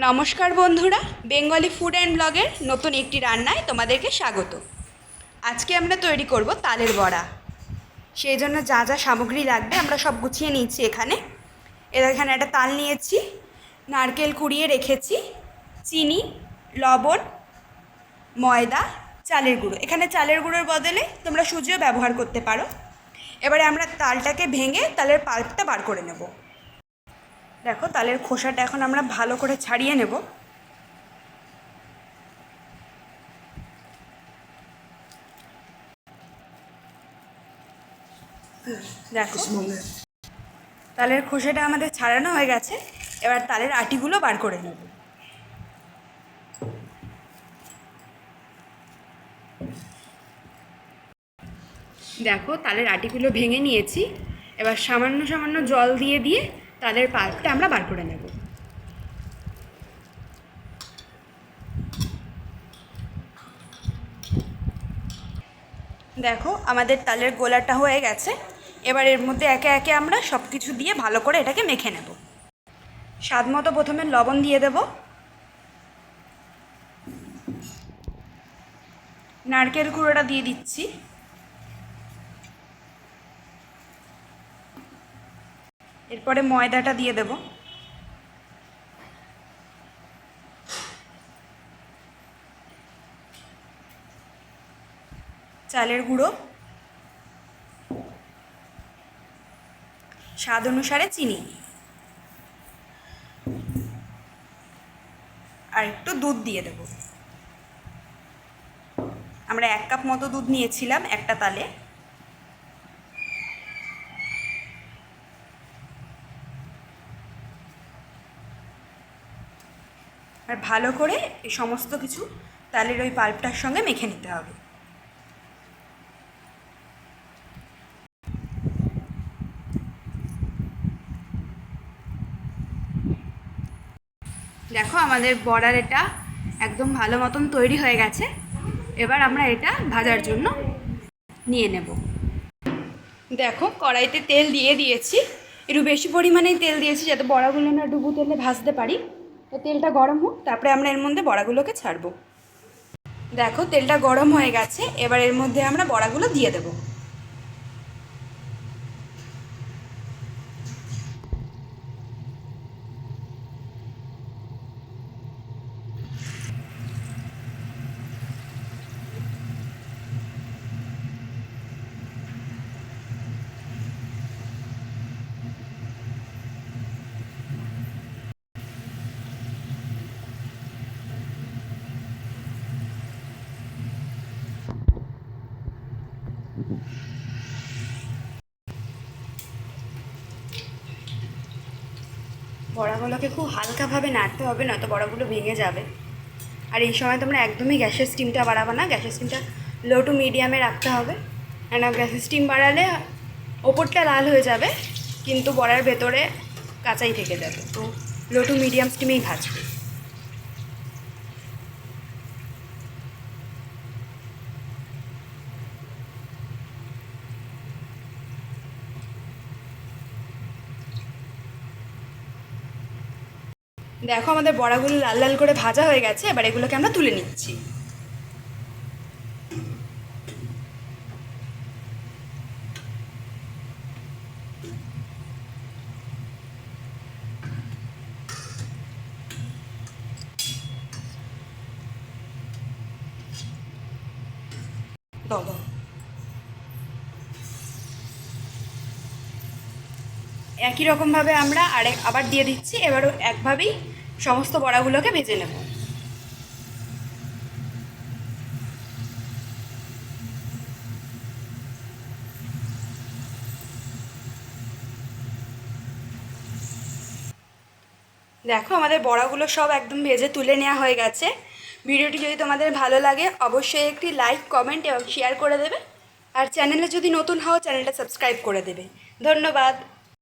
নমস্কার বন্ধুরা, Bengali food and ব্লগের নতুন একটি রান্নায় তোমাদেরকে স্বাগত। আজকে আমরা তৈরি করব তালের বড়া। সেই জন্য যা যা সামগ্রী লাগবে আমরা সব গুছিয়ে নিয়েছি। এখানে একটা তাল নিয়েছি, নারকেল কুড়িয়ে রেখেছি, চিনি, লবণ, ময়দা, চালের গুঁড়ো। এখানে চালের গুঁড়োর বদলে তোমরা সুজিও ব্যবহার করতে পারো। এবারে আমরা তালটাকে ভেঙে তালের পাল্পটা বার করে নেব। দেখো, তালের খোসাটা এখন আমরা ভালো করে ছাড়িয়ে নেব। দেখো, তালের খোসাটা আমাদের ছাড়ানো হয়ে গেছে। এবার তালের আটিগুলো বার করে নেব। দেখো, তালের আটিগুলো ভেঙে নিয়েছি। এবার সামান্য সামান্য জল দিয়ে দিয়ে তালের পাল্পটা আমরা বার করে নেব। দেখো, আমাদের তালের গোলাটা হয়ে গেছে। এবার এর মধ্যে একে একে আমরা সব কিছু দিয়ে ভালো করে এটাকে মেখে নেব। স্বাদ মতো প্রথমে লবণ দিয়ে দেব, নারকেল কুড়োটা দিয়ে দিচ্ছি, এরপরে ময়দাটা দিয়ে দেব, চালের গুঁড়ো, স্বাদ অনুসারে চিনি, আর একটু দুধ দিয়ে দেব। আমরা 1 কাপ মতো দুধ নিয়েছিলাম একটা তালে। আর ভালো করে এই সমস্ত কিছু তালের ওই পাল্পটার সঙ্গে মেখে নিতে হবে। দেখো, আমাদের বড়ার এটা একদম ভালো মতন তৈরি হয়ে গেছে। এবার আমরা এটা ভাজার জন্য নিয়ে নেব। দেখো, কড়াইতে তেল দিয়ে দিয়েছি, একটু বেশি পরিমাণেই তেল দিয়েছি যাতে বড়াগুলো না ডুবো তেলে ভাজতে পারি। তো তেলটা গরম হোক, তারপরে আমরা এর মধ্যে বড়াগুলোকে ছাড়বো। দেখো, তেলটা গরম হয়ে গেছে। এবার এর মধ্যে আমরা বড়াগুলো দিয়ে দেবো। বড়াগুলোকে খুব হালকাভাবে নাড়তে হবে, নয়তো বড়াগুলো ভেঙে যাবে। আর এই সময় তোমরা একদমই গ্যাসের স্টিমটা বাড়াবে না, গ্যাসের স্টিমটা লো টু মিডিয়ামে রাখতে হবে। কেন গ্যাসের স্টিম বাড়ালে ওপরটা লাল হয়ে যাবে, কিন্তু বড়ার ভেতরে কাঁচাই থেকে যাবে। তো লো টু মিডিয়াম স্টিমেই ভাজবে। দেখো, আমাদের বড়াগুলো লাল লাল করে ভাজা হয়ে গেছে। এবার এগুলোকে আমরা তুলে নিচ্ছি। দাও দাও। একই রকমভাবে আমরা আবার দিয়ে দিচ্ছি। এবারও একভাবেই সমস্ত বড়াগুলোকে ভেজে নেব। দেখো, আমাদের বড়াগুলো সব একদম ভেজে তুলে নেওয়া হয়ে গেছে। ভিডিওটি যদি তোমাদের ভালো লাগে অবশ্যই একটি লাইক, কমেন্ট এবং শেয়ার করে দেবে। আর চ্যানেলে যদি নতুন হও চ্যানেলটা সাবস্ক্রাইব করে দেবে। ধন্যবাদ।